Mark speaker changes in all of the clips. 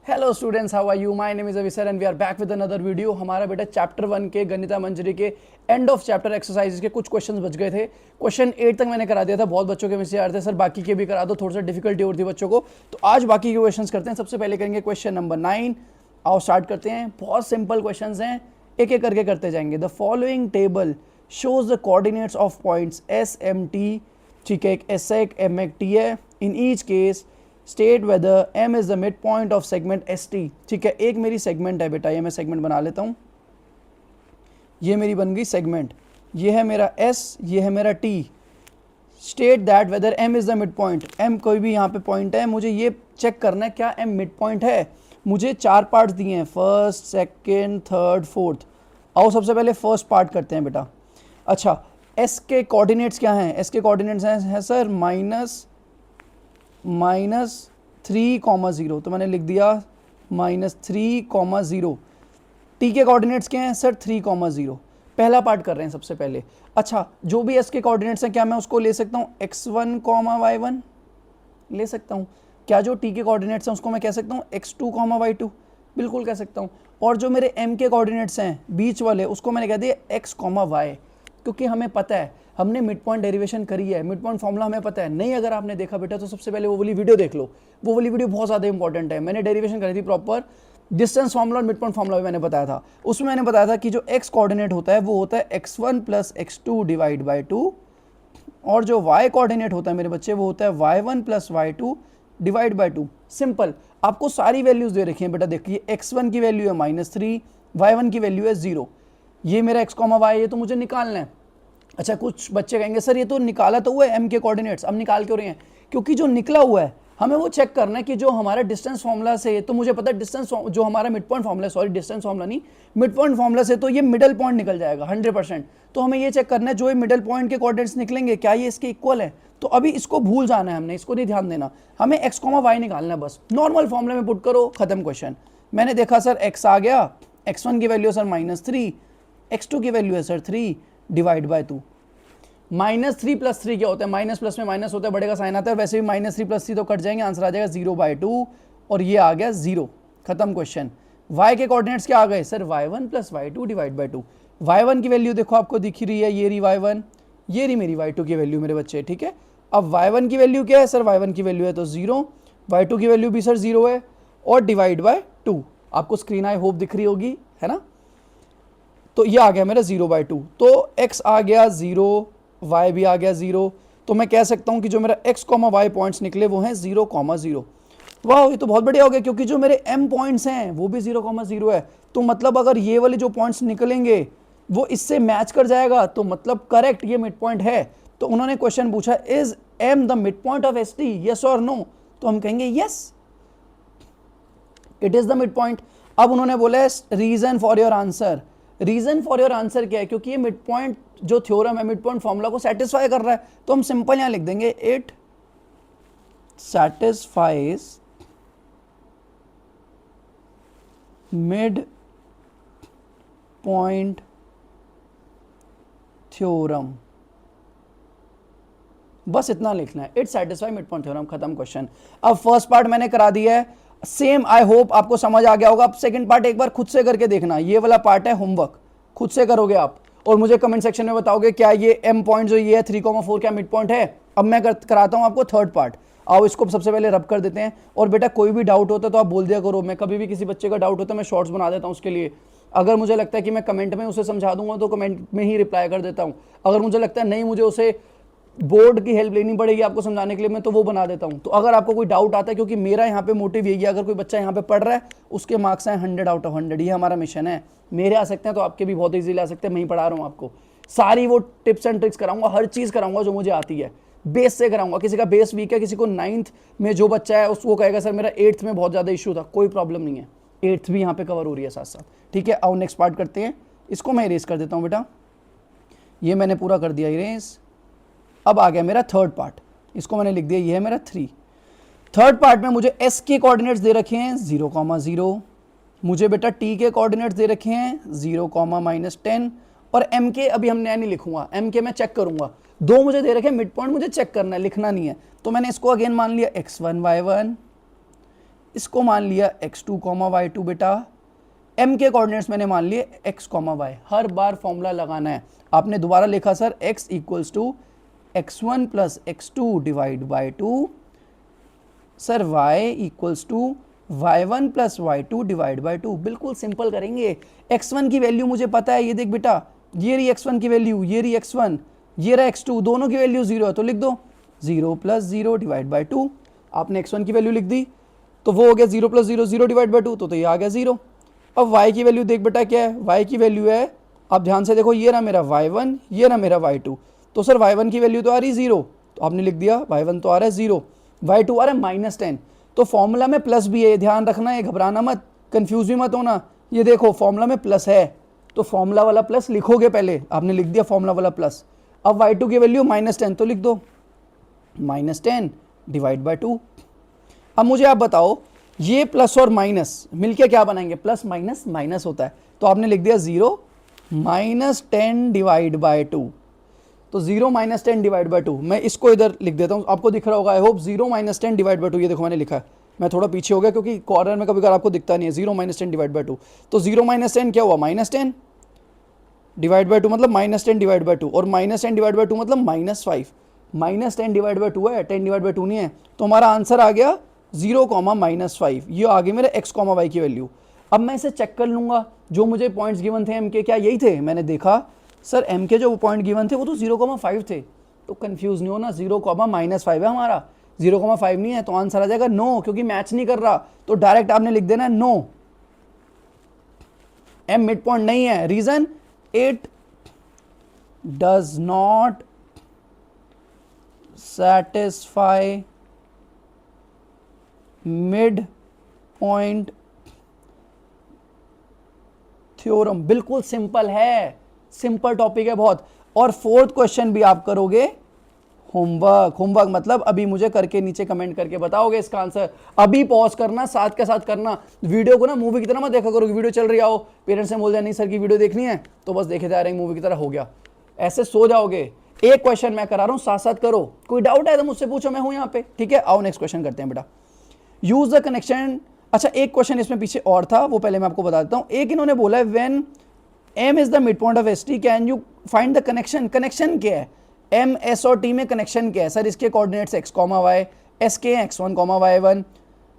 Speaker 1: Hello students, how are you? My name is अविसर and we are back with another video. हमारा बेटा chapter 1 के गणिता मंजरी के end of chapter exercises के कुछ क्वेश्चंस बच गए थे। क्वेश्चन 8 तक मैंने करा दिया था। बहुत बच्चों के मैसेज आ रहे थे, सर बाकी के भी करा दो, थोड़ा सा डिफिकल्टी हो रही थी बच्चों को। तो आज बाकी के क्वेश्चंस करते हैं। सबसे पहले करेंगे क्वेश्चन नंबर 9। आओ स्टार्ट करते हैं। बहुत सिंपल क्वेश्चंस हैं, एक एक करके करते जाएंगे। The following table shows the coordinates of points S M T, ठीक है, एक एस एक एम एक टी है। In each case state whether M is the mid point of segment S T. ठीक है, एक मेरी सेगमेंट है बेटा, ये मैं सेगमेंट बना लेता हूँ। ये मेरी बन गई सेगमेंट, ये है मेरा एस, ये है मेरा T. State that whether M is the mid point. M कोई भी यहाँ पे पॉइंट है, मुझे ये चेक करना है क्या एम मिड पॉइंट है। मुझे 4 पार्ट्स दिए हैं, फर्स्ट सेकेंड थर्ड फोर्थ। आओ सबसे पहले फर्स्ट पार्ट करते हैं बेटा। अच्छा, एस के कोऑर्डिनेट्स क्या हैं? एस के कोऑर्डिनेट्स हैं सर -3,0। तो मैंने लिख दिया -3,0। टी के कोऑर्डिनेट्स क्या हैं सर? 3,0। पहला पार्ट कर रहे हैं सबसे पहले। अच्छा, जो भी एस के कोऑर्डिनेट्स हैं क्या मैं उसको ले सकता हूँ x1, y1 ले सकता हूँ? क्या जो टी के कोऑर्डिनेट्स हैं उसको मैं कह सकता हूँ x2, y2? बिल्कुल कह सकता हूँ। और जो मेरे m के कोऑर्डिनेट्स हैं बीच वाले, उसको मैंने कह दिया x, y, क्योंकि हमें पता है, हमने मिड पॉइंट डेरिवेशन करी है, मिड पॉइंट फॉर्मूला हमें पता है। नहीं अगर आपने देखा बेटा तो सबसे पहले वो वाली वीडियो देख लो, वो वाली वीडियो बहुत ज़्यादा इंपॉर्टेंट है। मैंने डेरिवेशन करी थी प्रॉपर, डिस्टेंस फॉर्मूला और मिड पॉइंट फॉर्मूला भी मैंने बताया था। उसमें मैंने बताया था कि जो x कोऑर्डिनेट होता है वो होता है x1 + x2 डिवाइड बाई 2, और जो y कोऑर्डिनेट होता है मेरे बच्चे वो होता है y1 + y2 divide by 2। Simple, आपको सारी वैल्यूज दे रखी हैं बेटा। देखिए x1 की वैल्यू है -3, y1 की वैल्यू है 0। ये मेरा x, y ये तो मुझे निकालना है। अच्छा, कुछ बच्चे कहेंगे सर ये तो निकाला तो हुआ है एम के कोऑर्डिनेट्स, अब निकाल क्यों रहे हैं? क्योंकि जो निकला हुआ है हमें वो चेक करना है कि जो हमारा डिस्टेंस फॉर्मूला से, तो मुझे पता है डिस्टेंस जो हमारा mid point formula, sorry distance formula नहीं, मिड पॉइंट फॉर्मूला से तो ये मिडल पॉइंट निकल जाएगा 100%। तो हमें ये चेक करना है जो ये मिडल पॉइंट के कोऑर्डिनेट्स निकलेंगे क्या ये इसके इक्वल है। तो अभी इसको भूल जाना है हमने, इसको नहीं ध्यान देना। हमें x, y निकालना है बस। नॉर्मल फॉर्मूला में पुट करो, खत्म क्वेश्चन। मैंने देखा सर x आ गया, x1 की वैल्यू है सर -3, x2 की वैल्यू है सर 3 डिवाइड बाई 2। -3 + 3 क्या होता है? माइनस प्लस में माइनस होता है, बढ़ेगा साइन आता है। वैसे भी -3 + 3 तो कट जाएंगे, आंसर आ जाएगा 0/2, और ये आ गया 0। खत्म क्वेश्चन। y के कोऑर्डिनेट्स क्या आ गए sir? y1 + y2 divide by 2। y1 की वैल्यू देखो आपको दिख रही है, ये रही y1, ये रही मेरी y2 की वैल्यू मेरे बच्चे। ठीक है, अब y1 की वैल्यू क्या है सर? y1 की वैल्यू है तो 0, y2 की वैल्यू भी सर 0 है, और डिवाइड बाय 2। आपको स्क्रीन आई होप दिख रही होगी, है ना? तो ये आ गया मेरा 0/2। तो x आ गया 0, y भी आ गया 0। तो मैं कह सकता हूं कि जो मेरा x, y पॉइंट्स निकले वो हैं 0, 0। वाह, ये तो बहुत बढ़िया हो गया, क्योंकि जो मेरे m पॉइंट्स हैं वो भी 0, 0 है। तो मतलब अगर ये वाले जो पॉइंट्स निकलेंगे वो इससे मैच कर जाएगा, तो मतलब करेक्ट ये मिड पॉइंट है। तो उन्होंने क्वेश्चन पूछा, is m the mid point of S T, yes और नो? तो हम कहेंगे yes, it is the mid point. अब उन्होंने बोला है reason for your answer. Reason for your answer क्या है? क्योंकि ये मिड पॉइंट जो थ्योरम है मिड पॉइंट फॉर्मूला को सेटिस्फाई कर रहा है, तो हम सिंपल यहां लिख देंगे it satisfies mid point theorem. बस इतना लिखना है, it satisfy mid point theorem. खत्म क्वेश्चन। अब फर्स्ट पार्ट मैंने करा दिया है, सेम आई होप आपको समझ आ गया होगा। अब सेकंड पार्ट एक बार खुद से करके देखना, ये वाला पार्ट है होमवर्क, खुद से करोगे आप और मुझे कमेंट सेक्शन में बताओगे क्या ये m पॉइंट जो ये है 3,4 क्या मिड पॉइंट है। अब मैं कराता हूं आपको थर्ड पार्ट। आओ इसको सबसे पहले रब कर देते हैं। और बेटा कोई भी डाउट होता है तो आप बोल दिया करो, मैं कभी भी किसी बच्चे का डाउट होता है मैं शॉर्ट्स बना देता हूं उसके लिए। अगर मुझे लगता है कि मैं कमेंट में उसे समझा दूंगा तो कमेंट में ही रिप्लाई कर देता हूं। अगर मुझे लगता है नहीं मुझे उसे बोर्ड की हेल्प लेनी पड़ेगी आपको समझाने के लिए, मैं तो वो बना देता हूं। तो अगर आपको कोई डाउट आता है, क्योंकि मेरा यहाँ पे मोटिव यही है, अगर कोई बच्चा यहाँ पे पढ़ रहा है उसके मार्क्स हैं 100 आउट ऑफ 100, ये हमारा मिशन है। मेरे आ सकते हैं तो आपके भी बहुत ईजीली आ सकते हैं। मैं ही पढ़ा रहा हूँ आपको, सारी वो टिप्स एंड ट्रिक्स कराऊंगा, हर चीज़ कराऊंगा जो मुझे आती है, बेस से कराऊंगा। किसी का बेस वीक है, किसी को 9th में जो बच्चा है उसको कहेगा सर मेरा 8th में बहुत ज़्यादा इशू था, कोई प्रॉब्लम नहीं है, 8th भी यहाँ पे कवर हो रही है साथ साथ। ठीक है, आओ नेक्स्ट पार्ट करते हैं। इसको मैं इरेज कर देता हूँ बेटा, ये मैंने पूरा कर दिया इरेज। अब आ गया मेरा थर्ड पार्ट, इसको मैंने लिख दिया, ये है मेरा 3। थर्ड पार्ट में मुझे s के कोऑर्डिनेट्स दे रखे हैं 0, 0। मुझे बेटा t के कोऑर्डिनेट्स दे रखे हैं 0, -10, और m के अभी हम नया नहीं लिखूंगा, m के मैं चेक करूंगा। दो मुझे दे रखे मिड पॉइंट, मुझे चेक करना है, लिखना नहीं है। तो मैंने इसको अगेन मान लिया x1, y1, इसको मान लिया x2 कॉमा y2 बेटा, m के कोऑर्डिनेट्स मैंने मान लिए x कॉमा y। हर बार फॉर्मूला लगाना है। आपने दोबारा लिखा sir x equals to x1 plus x2 divide by 2, sir y equals to y1 plus y2 divide by 2। बिल्कुल सिंपल करेंगे। x1 की वैल्यू मुझे पता है, ये देख बेटा, ये रही x1 की वैल्यू, ये रही x1, ये रहा x2, दोनों की वैल्यू 0 है, तो लिख दो 0 प्लस 0 डिवाइड बाई 2। आपने x1 की वैल्यू लिख दी तो वो हो गया 0 प्लस 0, 0 डिवाइड बाई 2, तो ये आ गया 0। अब y की वैल्यू देख बेटा क्या है, y की वैल्यू है, आप ध्यान से देखो, ये रहा मेरा y1, ये रहा मेरा y2। तो सर y1 की वैल्यू तो आ रही 0, तो आपने लिख दिया y1 तो आ रहा है 0, y2 आ रहा है -10। तो फॉर्मूला में प्लस भी है, ध्यान रखना है, घबराना मत, कंफ्यूज भी मत होना। ये देखो फॉर्मूला में प्लस है, तो फॉर्मूला वाला प्लस लिखोगे पहले, आपने लिख दिया फॉर्मूला वाला प्लस। अब y2 की वैल्यू -10, तो लिख दो -10 डिवाइड बाई 2। अब मुझे आप बताओ, ये प्लस और माइनस मिलके क्या बनाएंगे, प्लस माइनस माइनस होता है, तो आपने लिख दिया 0 -10 डिवाइड बाई 2। तो 0 -10 डिवाइड बाई 2, मैं इसको इधर लिख देता हूँ, आपको दिख रहा होगा आई होप, 0 -10 डिवाइड बाई 2, ये देखो मैंने लिखा है, मैं थोड़ा पीछे हो गया क्योंकि कॉर्नर में कभी कभार आपको दिखता नहीं है। 0 -10 डिवाइड बाई 2, तो 0 -10 क्या हुआ, -10 डिवाइड बाई 2 मतलब -10 डिवाइड बाई 2, और -10 डिवाइड बाई 2 मतलब -5, -10 डिवाइड बाई 2 है, 10 डिवाइड बाई 2 नहीं है, तो हमारा आंसर आ गया 0, -5। ये आ गई मेरे x, y की वैल्यू। अब मैं इसे चेक कर लूंगा, जो मुझे पॉइंट्स गिवन थे m के, क्या यही थे? मैंने देखा सर m के जो पॉइंट गिवन थे वो तो 0,5 थे, तो कंफ्यूज नहीं होना, 0, -5 है हमारा, 0,5 नहीं है, तो आंसर आ जाएगा नो, क्योंकि मैच नहीं कर रहा, तो डायरेक्ट आपने लिख देना नो, m मिड पॉइंट नहीं है। Reason, it does not satisfy mid point theorem. बिल्कुल सिंपल है, सिंपल टॉपिक है बहुत। और फोर्थ क्वेश्चन भी आप करोगे होमवर्क, होमवर्क मतलब अभी मुझे करके नीचे कमेंट करके बताओगे इसका आंसर। अभी पॉज करना, साथ के साथ करना। वीडियो को ना मूवी की तरह मत देखा करोगे, वीडियो चल रही आओ, पेरेंट्स से बोल जाए नहीं सर की वीडियो देखनी है, तो बस देखे जा रहे हैं मूवी की तरह, हो गया, ऐसे सो जाओगे। एक क्वेश्चन मैं करा रहा हूं, साथ साथ करो, कोई डाउट है तो मुझसे पूछो, मैं हूं यहाँ पे, ठीक है। आओ नेक्स्ट क्वेश्चन करते हैं बेटा। Use the connection. अच्छा एक क्वेश्चन इसमें पीछे और था, वो पहले मैं आपको बता देता हूं। एक इन्होंने बोला है when m is the mid point of st can you find the connection. Connection क्या है, m, s और t में कनेक्शन क्या है? सर इसके कोऑर्डिनेट्स x, y, s के x1, y1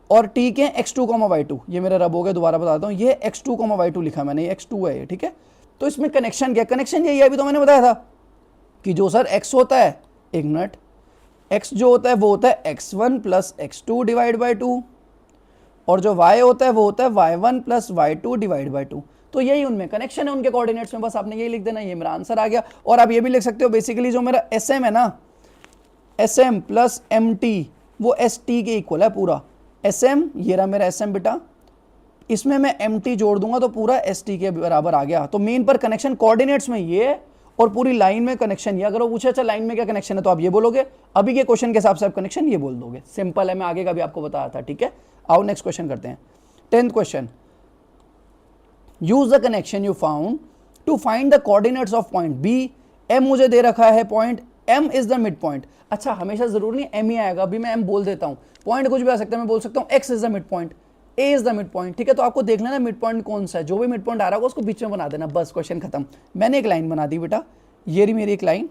Speaker 1: और t के x2, y2। ये मेरा रब हो गया, दोबारा बताता हूँ, ये x2, y2 लिखा मैंने, ये x2 है ये, ठीक है। तो इसमें कनेक्शन क्या है? कनेक्शन यही है, अभी तो मैंने बताया था कि जो सर x होता है, एक मिनट, x जो होता है वो होता है x1 plus x2 divide by 2, और जो y होता है वो होता है y1 plus y2 divide by 2। तो यही उनमें कनेक्शन है, उनके कोऑर्डिनेट्स में, बस आपने यही लिख देना, ये मेरा आंसर आ गया। और आप ये भी लिख सकते हो बेसिकली जो मेरा sm है ना, sm प्लस mt वो st के इक्वल है पूरा। sm, ये रहा मेरा sm बेटा, इसमें मैं mt जोड़ दूंगा तो पूरा st के बराबर आ गया। तो मेन पर कनेक्शन कोऑर्डिनेट्स में ये, और पूरी लाइन में कनेक्शन ये। अगर वो पूछे अच्छा लाइन में क्या कनेक्शन है, तो आप ये बोलोगे, अभी के क्वेश्चन के हिसाब से आप कनेक्शन ये बोल दोगे। सिंपल है, मैं आगे का भी आपको बताया था, ठीक है। आओ नेक्स्ट क्वेश्चन करते हैं। 10th question, use the connection you found to find the coordinates of point B. m मुझे दे रखा है, point m is the mid point. अच्छा हमेशा जरूर नहीं m ही आएगा, अभी मैं m बोल देता हूं, पॉइंट कुछ भी आ सकता है, मैं बोल सकता हूं x is the mid point, a is the mid point, ठीक है। तो आपको देख लेना मिड पॉइंट कौन सा है, जो भी मिड पॉइंट आ रहा होगा उसको बीच में बना देना, बस क्वेश्चन खत्म। मैंने एक लाइन बना दी बेटा, ये रही मेरी एक लाइन,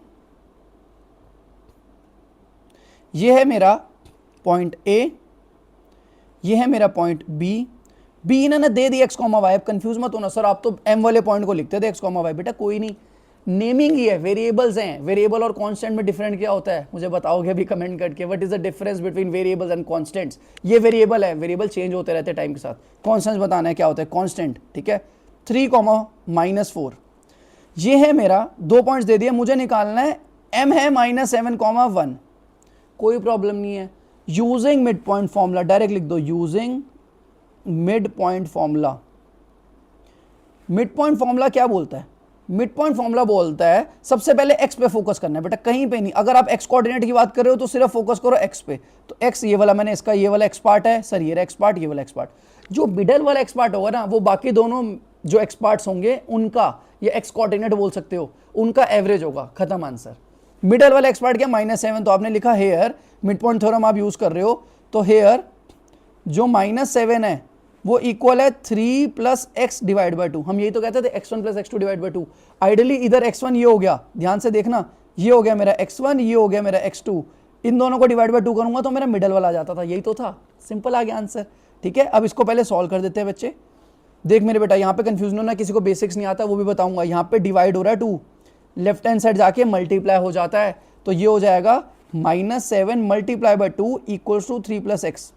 Speaker 1: ये है मेरा पॉइंट a, ये है मेरा पॉइंट b। b इन्होंने दे दी x, y। अब कंफ्यूज मत होना, सर आप तो m वाले पॉइंट को लिखते थे x, y। बेटा कोई नहीं, नेमिंग ही है, वेरिएबल्स हैं। वेरिएबल और कांस्टेंट में डिफरेंट क्या होता है मुझे बताओगे अभी कमेंट करके, what is the difference between variables and constants. ये वेरिएबल है, वेरिएबल चेंज होते रहते हैं टाइम के साथ। कांस्टेंट्स बताना है क्या होता है, कांस्टेंट, ठीक है। 3, -4, ये है मेरा, 2 पॉइंट्स दे दिए, मुझे निकालना है m है -7, 1। कोई प्रॉब्लम नहीं है। Using mid point formula, direct लिख दो, using mid point formula. Mid point formula क्या बोलता है? मिड पॉइंट फॉर्मूला बोलता है सबसे पहले x पे फोकस करना है बेटा, कहीं पे नहीं। अगर आप x कोऑर्डिनेट की बात कर रहे हो तो सिर्फ फोकस करो x पे। तो x ये वाला, मैंने इसका ये वाला x पार्ट है सर, ये x पार्ट, ये वाला x पार्ट। जो मिडल वाला x पार्ट होगा ना, वो बाकी दोनों जो x पार्ट्स होंगे उनका, ये x कोऑर्डिनेट बोल सकते हो, उनका एवरेज होगा, खत्म आंसर। मिडल वाला x पार्ट क्या, -7, तो आपने लिखा हेयर, मिड पॉइंट थ्योरम आप यूज कर रहे हो, तो हेयर जो -7 है वो इक्वल है 3 प्लस एक्स डिवाइड बाई 2। हम यही तो कहते थे x1 plus x2 divide by 2। Ideally इधर x1 ये हो गया, ध्यान से देखना, ये हो गया मेरा x1, ये हो गया मेरा x2, इन दोनों को डिवाइड बाई 2 करूंगा तो मेरा मिडल वाला आ जाता था, यही तो था, सिंपल आ गया आंसर। ठीक है, अब इसको पहले सॉल्व कर देते हैं बच्चे। देख मेरे बेटा, यहाँ पे कंफ्यूजन होना, किसी को बेसिक्स नहीं आता वो भी बताऊंगा। यहाँ पे डिवाइड हो रहा है 2, लेफ्ट हैंड साइड जाके मल्टीप्लाई हो जाता है, तो ये हो जाएगा -7 multiply by 2 equals to 3 plus x.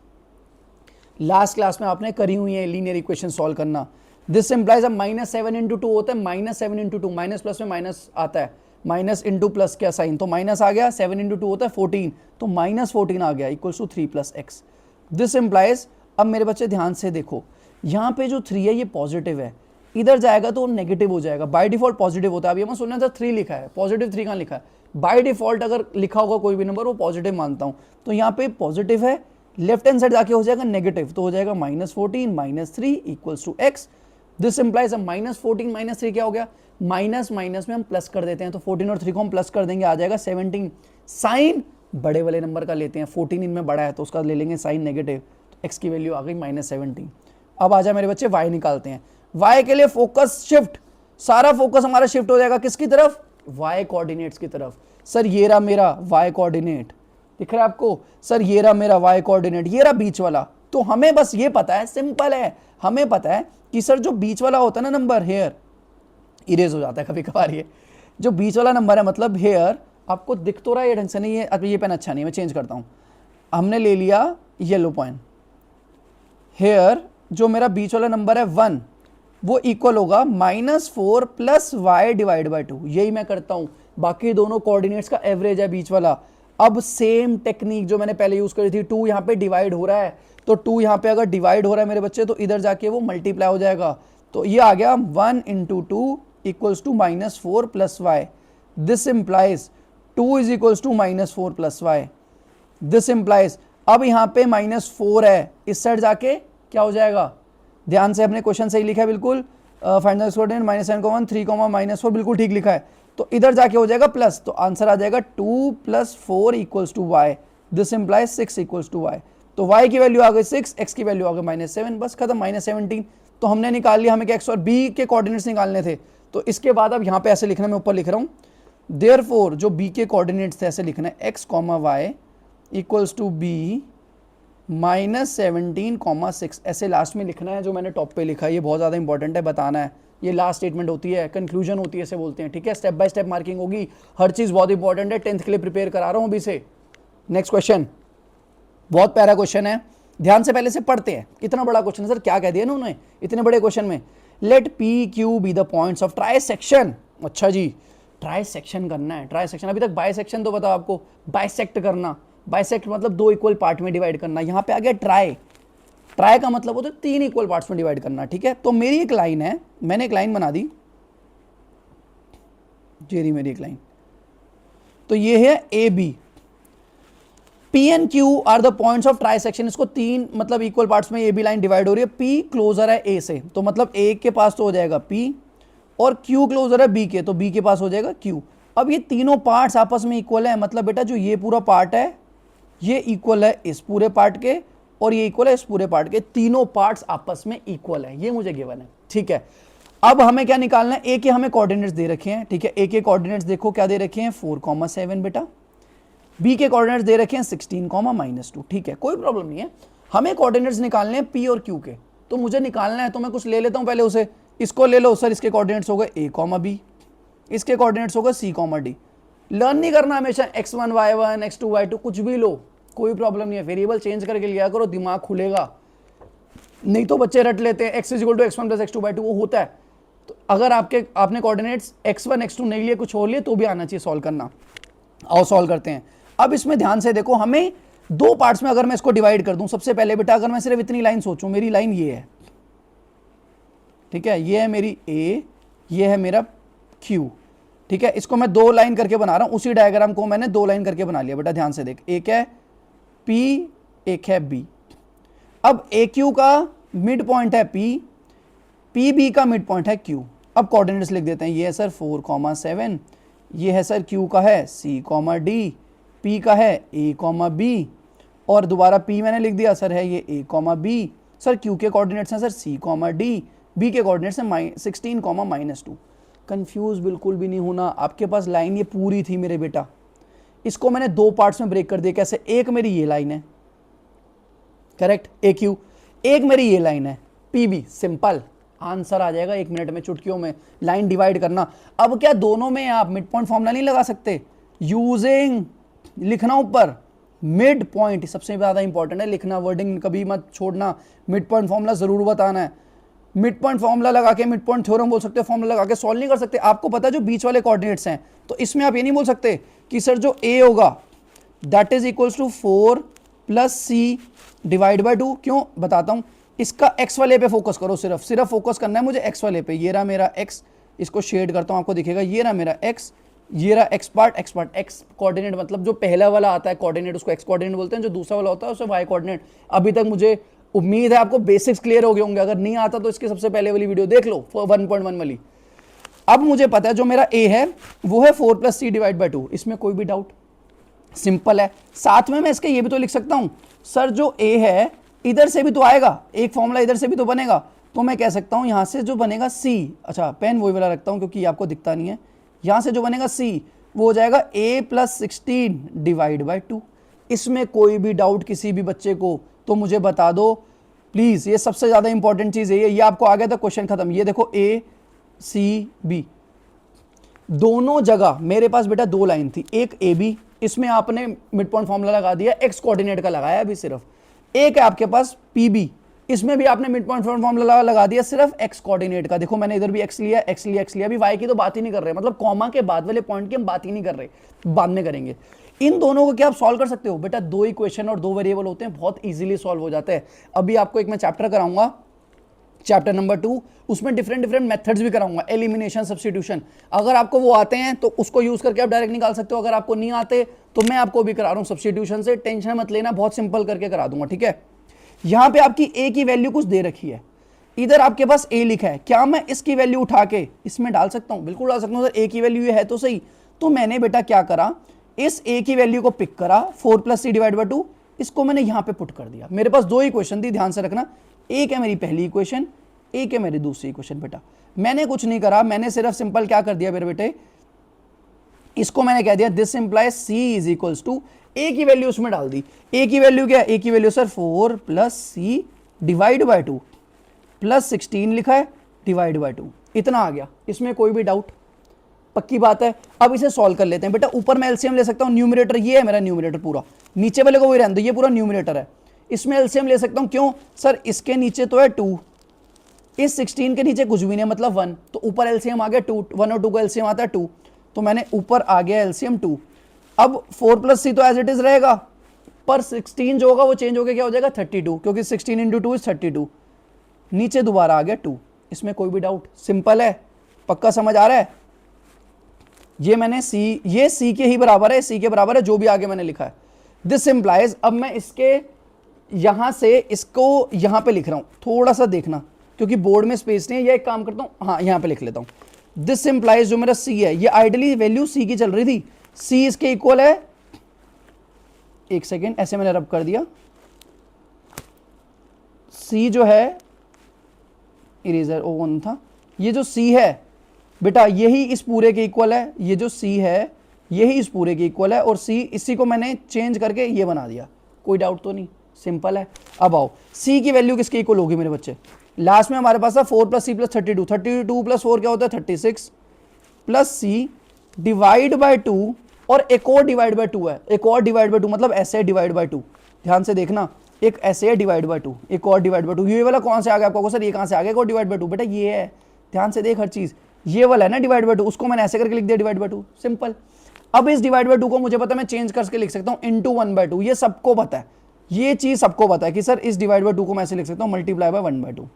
Speaker 1: Last class में आपने करी हुई है लीनियर इक्वेशन सॉल्व करना। दिस इंप्लाइज अब -7 इंटू 2 होता है, -7 इंटू 2, माइनस प्लस में माइनस आता है, माइनस इंटू प्लस का साइन, तो माइनस आ गया, 7 इंटू 2 होता है 14, तो -14 आ गया equals to 3 plus x. This implies, अब मेरे बच्चे ध्यान से देखो, यहाँ पे जो 3 है ये पॉजिटिव है, इधर जाएगा तो नेगेटिव हो जाएगा, बाय डिफॉल्ट पॉजिटिव होता है। अभी हमें सुनना था 3 लिखा है, पॉजिटिव 3 कहाँ लिखा है? बाय डिफॉल्ट अगर लिखा होगा कोई भी नंबर वो पॉजिटिव मानता हूँ, तो यहाँ पे पॉजिटिव है, लेफ्ट हैंड साइड जाके हो जाएगा नेगेटिव, तो हो जाएगा -14 -3 equals to x. This implies -14 -3 क्या हो गया? माइनस माइनस में हम प्लस कर देते हैं, तो 14 और 3 को हम प्लस कर देंगे, आ जाएगा 17। साइन बड़े वाले नंबर का लेते हैं, 14 इनमें बड़ा है तो उसका ले लेंगे साइन नेगेटिव, तो एक्स की वैल्यू आ गई -17। अब आ जाए मेरे बच्चे वाई निकालते हैं। वाई के लिए फोकस शिफ्ट, सारा फोकस हमारा शिफ्ट हो जाएगा किसकी तरफ? वाई कोऑर्डिनेट्स की तरफ। सर ये रहा मेरा वाई कोऑर्डिनेट, दिख रहा है आपको? सर ये रहा मेरा वाई कोऑर्डिनेट, ये रहा बीच वाला। तो हमें बस ये पता है, सिंपल है, हमें पता है कि सर जो बीच वाला होता है ना नंबर, हेयर इरेज हो जाता है कभी कभार, ये जो बीच वाला नंबर है मतलब हेयर, आपको दिख तो रहा है ये ढंग से नहीं है, अब ये पेन अच्छा नहीं है, मैं चेंज करता हूँ। हमने ले लिया येलो पॉइंट, हेयर जो मेरा बीच वाला नंबर है 1, वो इक्वल होगा -4 प्लस वाई डिवाइड बाई 2, यही मैं करता हूं, बाकी दोनों कोऑर्डिनेट्स का एवरेज है बीच वाला। अब सेम टेक्निक जो मैंने पहले यूज करी थी, 2 यहाँ पे डिवाइड हो रहा है, तो 2 यहाँ पे अगर डिवाइड हो रहा है मेरे बच्चे, तो इधर जाके वो मल्टीप्लाई हो जाएगा, तो ये आ गया 1 into 2 equals to -4 plus y. This implies 2 is equals to -4 plus y. This implies, अब यहाँ पे -4 है, इस साइड जाके क्या हो जाएगा? ध्यान से, अपने क्वेश्चन सही लिखा है बिल्कुल, फाइंड द कोऑर्डिनेट -7, 3, -4 बिल्कुल ठीक लिखा है, तो इधर जाके हो जाएगा प्लस, तो आंसर आ जाएगा 2 + 4 equals to y. This implies 6 equals to y, तो वाई की वैल्यू आ गई 6, एक्स की वैल्यू आ गई -7, बस खत्म, -17। तो हमने निकाल लिया, हमें क्या एक्स और बी के कोऑर्डिनेट्स निकालने थे, तो इसके बाद अब यहाँ पे ऐसे लिखना, मैं ऊपर लिख रहा हूँ, देयरफॉर जो बी के कोऑर्डिनेट्स थे ऐसे लिखना है, x, y equals to B -17, 6, ऐसे लास्ट में लिखना है, जो मैंने टॉप पे लिखा है, ये बहुत ज़्यादा इंपॉर्टेंट है, बताना है, ये लास्ट स्टेटमेंट होती है, कंक्लूजन होती है, ऐसे बोलते हैं, ठीक है? स्टेप बाय स्टेप मार्किंग होगी, हर चीज़ बहुत इंपॉर्टेंट है, 10th के लिए प्रिपेयर करा रहा हूँ अभी से। नेक्स्ट क्वेश्चन, बहुत प्यारा क्वेश्चन है, ध्यान से पहले से पढ़ते हैं। इतना बड़ा क्वेश्चन है सर, क्या कह दिया ना उन्होंने इतने बड़े क्वेश्चन में? Let P Q B the points of trisection. अच्छा जी, ट्राई सेक्शन करना है, ट्राई सेक्शन, अभी तक बाई सेक्शन तो बताओ आपको, बाइसेक्ट करना, बाइसेक्ट मतलब 2 इक्वल पार्ट में डिवाइड करना, यहाँ पे आ गया ट्राई, ट्राई का मतलब होता है 3 इक्वल पार्ट्स में डिवाइड करना, ठीक है? तो मेरी एक लाइन है, मैंने एक लाइन बना दी, जेरी मेरी एक लाइन, तो ये है A B, P and Q are the points of trisection, इसको 3 मतलब इक्वल पार्ट्स में ए बी लाइन डिवाइड हो रही है, पी क्लोजर है ए से, तो मतलब ए के पास तो हो जाएगा पी, और क्यू क्लोजर है बी के, तो बी के पास हो जाएगा क्यू। अब ये तीनों पार्ट्स आपस में इक्वल है, मतलब बेटा जो ये पूरा पार्ट है ये इक्वल है इस पूरे पार्ट के, और ये इक्वल है इस पूरे पार्ट के, तीनों पार्ट्स आपस में इक्वल है, ये मुझे गिवन है, ठीक है? अब हमें क्या निकालना है? ए के हमें कोऑर्डिनेट्स दे रखे हैं, ठीक है? ए के कोऑर्डिनेट्स देखो क्या दे रखे हैं, 4,7 बेटा, बी के कोऑर्डिनेट्स दे रखे हैं 16, -2, ठीक है, कोई प्रॉब्लम नहीं है। हमें कोऑर्डिनेट्स निकालने हैं पी और क्यू के, तो मुझे निकालना है, तो मैं कुछ ले लेता हूं पहले उसे, इसको ले लो सर, इसके कोऑर्डिनेट्स हो गए ए, बी, इसके कोऑर्डिनेट्स हो गए सी, डी। लर्न नहीं करना हमेशा x1 y1 x2 y2 कुछ भी लो, कोई प्रॉब्लम नहीं है, वेरिएबल चेंज करके लिया करो, दिमाग खुलेगा, नहीं तो बच्चे रट लेते हैं x = x1 + x2 y2, वो होता है। तो अगर आपने कोऑर्डिनेट्स x1 x2 नहीं लिए, कुछ और लिए, तो भी आना चाहिए सॉल्व करना। आओ सॉल्व करते हैं। अब इसमें ध्यान से देखो, हमें 2 पार्ट्स में अगर मैं इसको डिवाइड कर दूं, सबसे पहले बेटा अगर मैं सिर्फ इतनी लाइन सोचूं, मेरी लाइन ये है, ठीक है, ये है मेरी ए, ये है मेरा क्यू, ठीक है? इसको मैं 2 लाइन करके बना रहा हूं, उसी डायग्राम को मैंने 2 लाइन करके बना लिया बेटा, ध्यान से देख, एक है P, एक है B। अब AQ का मिड पॉइंट है P, PB का मिड पॉइंट है Q। अब कोऑर्डिनेट्स लिख देते हैं, ये है सर 4,7, ये है सर Q का है C, D, P का है A, B, और दोबारा p मैंने लिख दिया सर है ये a comma b, sir q के कोऑर्डिनेट्स हैं sir c comma d, b के कोऑर्डिनेट्स हैं 16 कॉमा -2। कंफ्यूज बिल्कुल भी नहीं होना, आपके पास लाइन ये पूरी थी मेरे बेटा, इसको मैंने दो पार्ट्स में ब्रेक कर दिया। कैसे? एक मेरी ये लाइन है, करेक्ट, AQ, एक मेरी ये लाइन है PB, सिंपल आंसर आ जाएगा 1 मिनट में, चुटकियों में लाइन डिवाइड करना। अब क्या दोनों में आप मिड पॉइंट फॉर्मूला नहीं लगा सकते? यूजिंग लिखना ऊपर मिड पॉइंट, सबसे ज्यादा इंपॉर्टेंट है लिखना, वर्डिंग कभी मत छोड़ना, मिड पॉइंट फॉर्मूला जरूर बताना है। मिड पॉइंट फॉर्मूला लगा के मिड पॉइंट थ्योरम बोल सकते हो, फॉर्मूला लगा के सॉल्व नहीं कर सकते। आपको पता है जो बीच वाले कोऑर्डिनेट्स हैं, तो इसमें आप ये नहीं बोल सकते कि सर जो a होगा that is equals to 4 + c divide by 2। क्यों बताता हूं, इसका x वाले पे फोकस करो, सिर्फ फोकस करना है मुझे x वाले पे। ये रहा मेरा x, इसको शेड करता हूं आपको दिखेगा, ये रहा मेरा x, ये रहा x पार्ट, x कोऑर्डिनेट मतलब जो पहला वाला आता है कोऑर्डिनेट उसको x कोऑर्डिनेट बोलते हैं, जो दूसरा वाला होता है उसे y कोऑर्डिनेट। अभी तक मुझे उम्मीद है आपको बेसिक्स क्लियर हो गए होंगे, अगर नहीं आता तो इसके सबसे पहले वाली वीडियो देख लो 1.1 वाली। अब मुझे पता है जो मेरा a है वो है 4 + c डिवाइड बाय 2, इसमें कोई भी डाउट? सिंपल है। साथ में मैं इसके ये भी तो लिख सकता हूं सर जो a है इधर से भी तो आएगा, एक फॉर्मूला इधर से भी तो बनेगा, तो मैं कह सकता हूं यहां से जो बनेगा c, अच्छा पेन वही वाला रखता हूं क्योंकि आपको दिखता नहीं है, यहां से जो बनेगा c वो हो जाएगा a + 16 डिवाइड बाय 2। इसमें कोई भी डाउट किसी भी बच्चे को तो मुझे बता दो प्लीज, ये सबसे ज्यादा इंपॉर्टेंट चीज है ये आपको आ गया था क्वेश्चन खत्म। ये देखो a c b दोनों जगह मेरे पास बेटा दो लाइन थी, एक AB, इसमें आपने मिड पॉइंट फॉर्मूला लगा दिया, x कोऑर्डिनेट का लगाया अभी सिर्फ। एक है आपके पास PB, इसमें भी आपने मिड पॉइंट फॉर्मूला लगा दिया सिर्फ x कोऑर्डिनेट का। देखो मैंने इधर भी x लिया, x लिया, x लिया, अभी y की तो बात ही नहीं कर रहे, मतलब कॉमा के बाद वाले पॉइंट की हम बात ही नहीं कर रहे, बाद में करेंगे। इन दोनों को क्या आप सॉल्व कर सकते हो बेटा? दो इक्वेशन और दो वेरिएबल होते हैं, बहुत इजीली सॉल्व हो जाते हैं। अभी आपको एक मैं चैप्टर कराऊंगा, चैप्टर नंबर 2, उसमें डिफरेंट मेथड्स भी कराऊंगा, एलिमिनेशन, सब्स्टिट्यूशन। अगर आपको वो आते हैं तो उसको यूज करके आप डायरेक्ट निकाल सकते हो, अगर आपको नहीं आते तो मैं आपको भी करा रहा हूं सब्स्टिट्यूशन से, टेंशन मत लेना, बहुत सिंपल करके करा दूंगा, ठीक है। यहां पे आपकी a की वैल्यू कुछ दे रखी है, इधर आपके पास a लिखा है, क्या मैं इसकी वैल्यू उठा के इसमें डाल सकता हूं? बिल्कुल डाल सकता हूं सर, a की वैल्यू ये है तो सही। तो मैंने बेटा क्या करा, इस a की वैल्यू को पिक करा 4 + c डिवाइड बाय 2, इसको मैंने यहां पे पुट कर दिया। मेरे पास दो इक्वेशन थी, ध्यान से रखना, एक है मेरी पहली इक्वेशन, एक है मेरी दूसरी इक्वेशन। बेटा मैंने कुछ नहीं करा, मैंने सिर्फ सिंपल क्या कर दिया मेरे बेटे, इसको मैंने कह दिया this implies c is equals to, a की वैल्यू उसमें डाल दी। a की वैल्यू क्या है? a की value sir 4 + c divide by 2 plus 16 लिखा है डिवाइड बाय 2, इतना आ गया। इसमें कोई भी डाउट? पक्की बात है। अब इसे सॉल्व कर लेते हैं बेटा। ऊपर मैं एलसीएम ले सकता हूं, न्यूमरेटर ये है मेरा न्यूमरेटर पूरा, नीचे वाले को वही रहने दो, ये पूरा न्यूमरेटर है, इसमें एलसीएम ले सकता हूं। क्यों सर? इसके नीचे तो है 2, इस 16 के नीचे कुछ भी नहीं मतलब 1, तो ऊपर एलसीएम आ गया 2, 1 और 2 का एलसीएम आता है 2, तो मैंने ऊपर आ गया एलसीएम 2। अब 4 + c तो एज इट इज रहेगा, पर 16 जो होगा वो चेंज होकर क्या हो जाएगा 32, क्योंकि 16 × 2 इज 32, नीचे दोबारा आ गया 2। इसमें कोई भी डाउट? सिंपल है, पक्का समझ आ रहा है? ये मैंने ये c के ही बराबर है, c के बराबर है जो भी आगे मैंने लिखा है। दिस इंप्लाइज, अब मैं इसके यहां से इसको यहां पे लिख रहा हूं, थोड़ा सा देखना क्योंकि बोर्ड में स्पेस नहीं है, या एक काम करता हूं, हाँ यहां पे लिख लेता हूं। दिस इंप्लाइज जो मेरा c है, ये आइडियली वैल्यू c की चल रही थी, c इसके इक्वल है, एक सेकेंड ऐसे मैंने रब कर दिया, c जो है इरेजर ओवन था, ये जो c है बेटा यही इस पूरे के इक्वल है, ये जो c है यही इस पूरे के इक्वल है, और c इसी को मैंने चेंज करके ये बना दिया। कोई डाउट तो नहीं? सिंपल है। अब आओ c की वैल्यू किसके इक्वल होगी मेरे बच्चे? लास्ट में हमारे पास था 4 + c + 32, 32 + 4 क्या होता है 36, प्लस c डिवाइड बाय 2, और एक और डिवाइड बाय 2 है, एक और डिवाइड बाय 2 मतलब ऐसे डिवाइड बाय 2, ध्यान से देखना, एक ऐसे है डिवाइड बाय 2, एक और डिवाइड बाय 2। ये वाला कौन से आ गया आपको? सर ये कहां से आ गया एक और डिवाइड बाय 2? बेटा ये है, ध्यान से देख हर चीज, ये वाला है ना डिवाइड बाय 2, उसको मैंने ऐसे करके लिख दिया डिवाइड बाय 2, सिंपल। अब इस डिवाइड बाय 2 को मुझे पता है मैं चेंज करके लिख सकता हूं इनटू 1/2, ये सबको पता है, ये चीज सबको पता है कि सर इस डिवाइड बाय 2 को मैं ऐसे लिख सकता हूं मल्टीप्लाई बाय 1/2,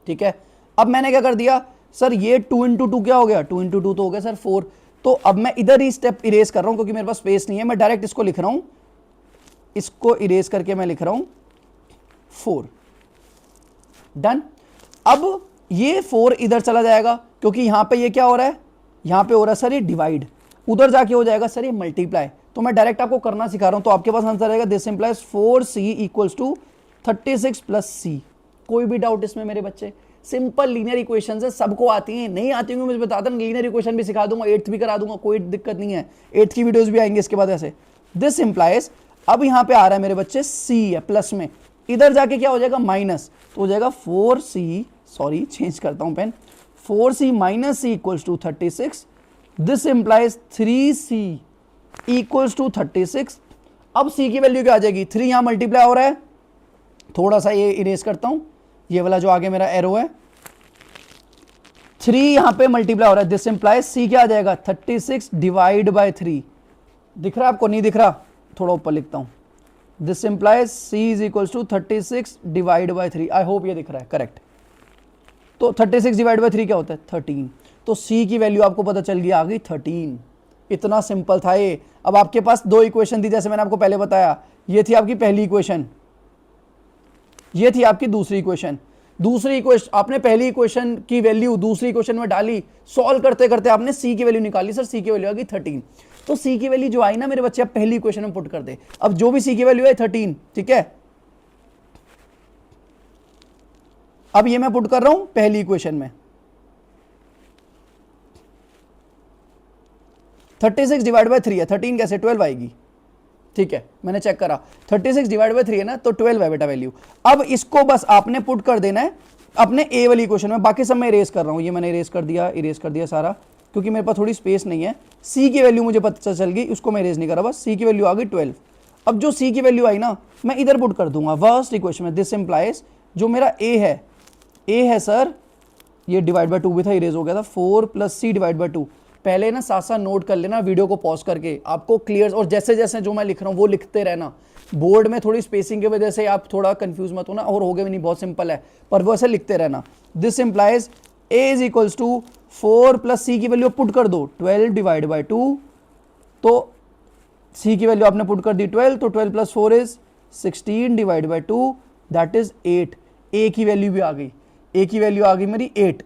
Speaker 1: ठीक है। अब मैंने क्या कर दिया सर, ये 2 × 2 क्या हो गया, 2 × 2 तो हो गया सर 4, तो अब मैं इधर ही स्टेप इरेज कर रहा हूं क्योंकि मेरे पास स्पेस नहीं है, मैं डायरेक्ट इसको लिख रहा हूं, इसको इरेज करके मैं लिख रहा हूं 4, डन। अब ये 4 इधर चला जाएगा क्योंकि यहां पे ये क्या हो रहा है, यहां पे हो रहा है सर ये डिवाइड, उधर जाके हो जाएगा सर ये मल्टीप्लाई, तो मैं डायरेक्ट आपको करना सिखा रहा हूं, तो आपके पास आंसर रहेगा this implies 4c equals to 36 plus C. कोई भी डाउट इसमें मेरे बच्चे? सिंपल लीनियर इक्वेशन है, सबको आती हैं, नहीं आती होंगी मुझे बता दें, लीनियर इक्वेशन भी सिखा दूंगा, 8th भी करा दूंगा, कोई दिक्कत नहीं है, 8th की वीडियोस भी आएंगे इसके बाद ऐसे। दिस इंप्लाइज, अब यहां पे आ रहा है मेरे बच्चे सी है प्लस में, इधर जाके क्या हो जाएगा माइनस, तो हो जाएगा 4c, सॉरी चेंज करता हूं pen, 4c minus C equals to 36। This implies 3c equals to 36। अब c की वैल्यू क्या आ जाएगी, 3 यहां मल्टीप्लाई हो रहा है, थोड़ा सा ये इरेज करता हूं, ये वाला जो आगे मेरा एरो है, 3 यहां पे मल्टीप्लाई हो रहा है, दिस इंप्लाइज c क्या आ जाएगा 36 डिवाइड बाय 3। दिख रहा है आपको, नहीं दिख रहा, थोड़ा ऊपर लिखता हूं, this implies c is equals to 36 divide by 3। I hope ये दिख रहा है, करेक्ट। तो 36 डिवाइड बाय 3 क्या होता है 13, तो c की वैल्यू आपको पता चल गई, आ गई 13। इतना सिंपल था ये। अब आपके पास दो इक्वेशन थी, जैसे मैंने आपको पहले बताया, ये थी आपकी पहली इक्वेशन, ये थी आपकी दूसरी इक्वेशन। दूसरी इक्वेशन आपने पहली इक्वेशन की वैल्यू दूसरी इक्वेशन में डाली, सॉल्व करते करते आपने c की वैल्यू निकाली, सर c की वैल्यू आ गई 13। तो c की वैल्यू जो आई ना मेरे बच्चे, आप पहली इक्वेशन में पुट कर दे। अब जो भी c की वैल्यू है 13, ठीक है। अब ये मैं पुट कर रहा हूं पहली इक्वेशन में, 36 डिवाइड बाय 3 है, 13 कैसे 12 आएगी, ठीक है, मैंने चेक करा, 36 डिवाइड बाय 3 है ना, तो 12 है बेटा वैल्यू। अब इसको बस आपने पुट कर देना है अपने ए वाली इक्वेशन में, बाकी सब मैं इरेज कर रहा हूं, ये मैंने इरेज कर दिया सारा, क्योंकि मेरे पास थोड़ी स्पेस नहीं है। सी की वैल्यू मुझे पता चल गई, उसको मैं इरेज नहीं कर रहा, बस सी की वैल्यू आ गई 12। अब जो सी की वैल्यू आई ना, मैं इधर पुट कर दूंगा फर्स्ट इक्वेशन में। दिस इंप्लाइज जो मेरा ए है सर, ये डिवाइड बाय 2 भी था, इरेज हो गया था, 4 प्लस सी डिवाइड बाय 2। पहले ना साथ साथ नोट कर लेना, वीडियो को पॉज करके आपको क्लियर, और जैसे जैसे जो मैं लिख रहा हूँ वो लिखते रहना। बोर्ड में थोड़ी स्पेसिंग की वजह से आप थोड़ा कंफ्यूज मत होना, और हो गए भी नहीं, बहुत सिंपल है, पर वो ऐसे लिखते रहना। This implies A is equals to 4 plus C की वैल्यू पुट कर दो, 12 डिवाइड बाय 2, तो सी की वैल्यू आपने पुट कर दी 12, तो 12 plus 4 is 16 divide by 2, that is 8। ए की वैल्यू भी आ गई, ए की वैल्यू आ गई मेरी 8।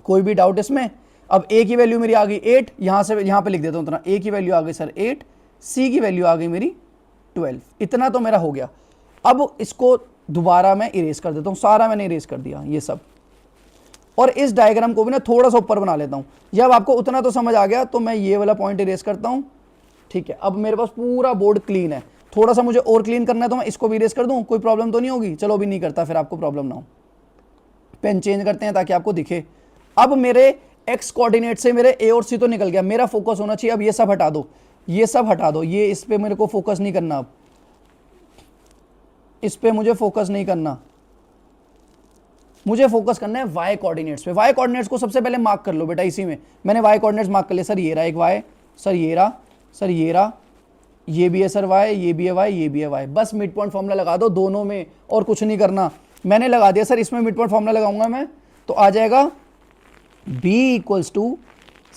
Speaker 1: कोई भी डाउट इसमें? अब ए की वैल्यू मेरी आ गई 8, यहां से यहां पे लिख देता हूं इतना, ए की वैल्यू आ गई सर 8, सी की वैल्यू आ गई मेरी 12। इतना तो मेरा हो गया। अब इसको दोबारा मैं इरेज कर देता हूं, सारा मैंने इरेज कर दिया ये सब, और इस डायग्राम को भी ना थोड़ा सा ऊपर बना लेता हूं। जब आपको उतना तो समझ आ गया, तो मैं ये वाला पॉइंट इरेज करता हूं, ठीक है। अब मेरे पास पूरा बोर्ड क्लीन है, थोड़ा सा मुझे और क्लीन करना है, तो मैं इसको भी इरेज कर दूं, कोई प्रॉब्लम तो नहीं होगी? चलो अभी नहीं करता, फिर आपको प्रॉब्लम ना हो। पेन चेंज करते हैं ताकि आपको दिखे। अब मेरे एक्स कोऑर्डिनेट से मेरे ए और सी तो निकल गया, मेरा फोकस होना चाहिए अब ये सब हटा दो, ये सब हटा दो, ये इस पे मेरे को फोकस नहीं करना, अब इस पे मुझे फोकस नहीं करना, मुझे फोकस करना है वाई कोऑर्डिनेट्स पे। वाई कोऑर्डिनेट्स को सबसे पहले मार्क कर लो बेटा, इसी में मैंने वाई कोऑर्डिनेट्स मार्क कर लिया। सर ये रहा एक वाई, सर ये रहा, सर ये रहा, ये भी है सर वाई, ये भी है वाई, ये भी है वाई। बस मिड पॉइंट फॉर्मूला लगा दो दोनों में, और कुछ नहीं करना। मैंने लगा दिया सर, इसमें मिड पॉइंट फॉर्मूला लगाऊंगा मैं, तो आ जाएगा b equals to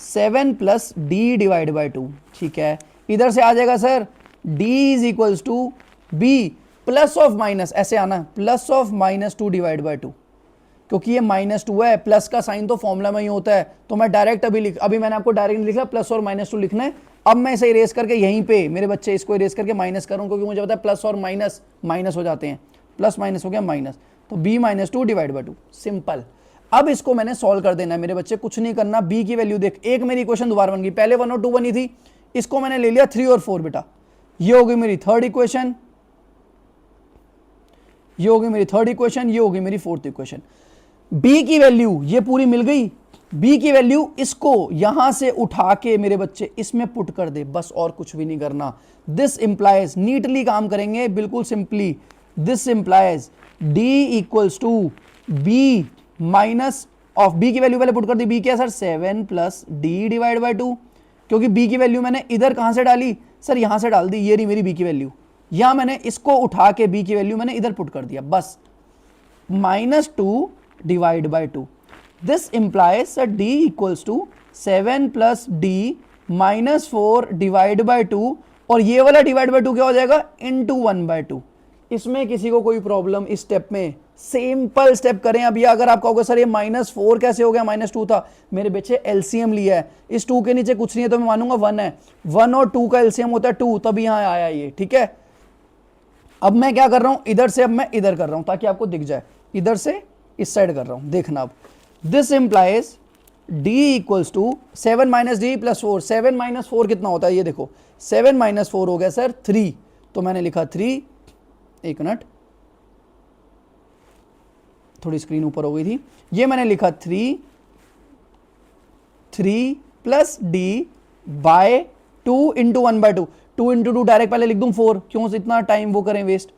Speaker 1: 7 plus D divide by 2, ठीक है। इधर से आ जाएगा sir d is equals to b plus of minus, ऐसे आना प्लस ऑफ -2 डिवाइड बाई 2, क्योंकि ये -2 है, प्लस का साइन तो फॉर्मूला में ही होता है, तो मैं डायरेक्ट अभी मैंने आपको डायरेक्ट लिखा प्लस और -2 लिखना है। अब मैं इसे इरेज करके यहीं पे मेरे बच्चे इसको इरेज करके माइनस करूं, क्योंकि मुझे पता है प्लस और माइनस माइनस हो जाते हैं, प्लस माइनस हो गया माइनस, तो b -2 डिवाइड बाई 2, सिंपल। अब इसको मैंने सॉल्व कर देना है मेरे बच्चे, कुछ नहीं करना। b की वैल्यू देख, एक मेरी इक्वेशन दोबारा बन गई, पहले 1 और 2 बनी थी, इसको मैंने ले लिया 3 और 4 बेटा, ये हो गई मेरी थर्ड इक्वेशन, ये हो गई मेरी थर्ड इक्वेशन, ये हो गई मेरी फोर्थ इक्वेशन। b की वैल्यू ये पूरी मिल गई, b की वैल्यू इसको यहां से उठा के मेरे बच्चे इसमें पुट कर दे, बस और कुछ भी नहीं करना। दिस इंप्लाइज, नीटली काम करेंगे बिल्कुल simply, this implies d equals to b minus of, b की वैल्यू पहले पुट कर दी, b क्या sir 7 plus D divide by 2, क्योंकि b की वैल्यू मैंने इधर कहां से डाली सर, यहां से डाल दी, ये रही मेरी b की वैल्यू, यहां मैंने इसको उठा के b की वैल्यू मैंने इधर पुट कर दिया, बस -2 divide by 2। This implies sir d equals to 7 plus D -4 divide by 2, और ये वाला डिवाइड बाई 2 क्या हो जाएगा, इनटू 1/2। इसमें किसी को कोई प्रॉब्लम इस स्टेप में सिंपल स्टेप करें। अब ये अगर आपका होगा सर ये -4 कैसे हो गया, -2 था, मेरे बच्चे एलसीएम लिया है, इस 2 के नीचे कुछ नहीं है तो मैं मानूंगा 1 है, 1 और 2 का एलसीएम होता है 2, तब यहां आया ये, ठीक है। अब मैं क्या कर रहा हूं, इधर से अब मैं इधर कर रहा हूं ताकि आपको दिख जाए, इधर से इस साइड कर रहा हूं, देखना अब this implies d equals to 7 minus D plus 4, 7 minus 4 कितना होता है, ये देखो 7 माइनस 4 हो गया सर 3, तो मैंने लिखा 3, एक मिनट थोड़ी स्क्रीन ऊपर हो गई थी, ये मैंने लिखा 3 plus D by 2 into 1/2, 2 into 2 direct पहले लिख दूं 4, क्यों इतना टाइम वो करें वेस्ट।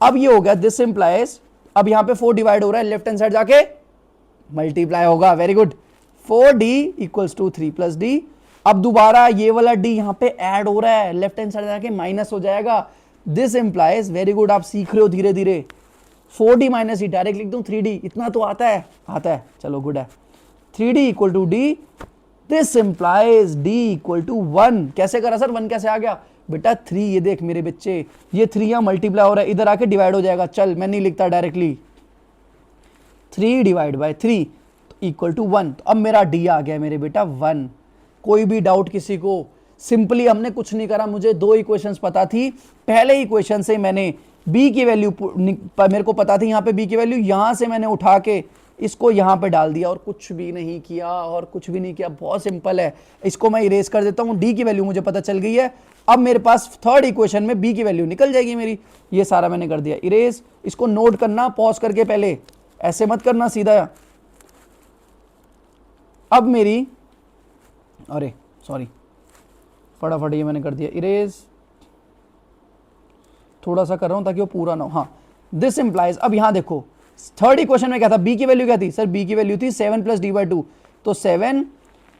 Speaker 1: अब ये हो गया दिस इंप्लाइज, अब यहां पे 4 डिवाइड हो रहा है, लेफ्ट हैंड साइड जाके मल्टीप्लाई होगा, very good, 4d equals to 3 plus D. अब दोबारा ये वाला d यहां पे ऐड हो रहा है, लेफ्ट हैंड साइड जाके माइनस हो जाएगा, दिस इंप्लाइज, वेरी गुड, आप सीख रहे हो धीरे धीरे, 4d माइनस डी डायरेक्ट लिख दूं 3d, इतना तो आता है, चलो गुड है, 3d equal to D, this implies d equal to 1, कैसे करा सर 1 कैसे आ गया बेटा, 3, ये देख मेरे बच्चे, ये 3 यहां मल्टीप्लाई हो रहा है, इधर आके डिवाइड हो जाएगा, चल मैं नहीं लिखता directly, 3 divide by 3 equal to 1, तो अब मेरा d आ गया मेरे बेटा 1। कोई भी डाउट किसी को, सिंपली हमने कुछ नहीं करा, मुझे 2 इक्वेशंस पता थी, पहले इक्वेशन से मैंने b की वैल्यू मेरे को पता थी, यहाँ पे b की वैल्यू, यहां से मैंने उठा के इसको यहाँ पे डाल दिया और कुछ भी नहीं किया, और कुछ भी नहीं किया, बहुत सिंपल है। इसको मैं इरेज कर देता हूँ, d की वैल्यू मुझे पता चल गई है, अब मेरे पास थर्ड इक्वेशन में b की वैल्यू निकल जाएगी मेरी, ये सारा मैंने कर दिया इरेज। इसको नोट करना पॉज करके, पहले ऐसे मत करना सीधा, अब मेरी, अरे सॉरी, फटाफट ये मैंने कर दिया इरेज, थोड़ा सा कर रहा हूं ताकि वो पूरा ना हो, हाँ, दिस इंप्लाइज, अब यहां देखो थर्ड इक्वेशन में क्या था, b की वैल्यू क्या थी सर, b की वैल्यू थी 7 प्लस डी बाई 2, तो 7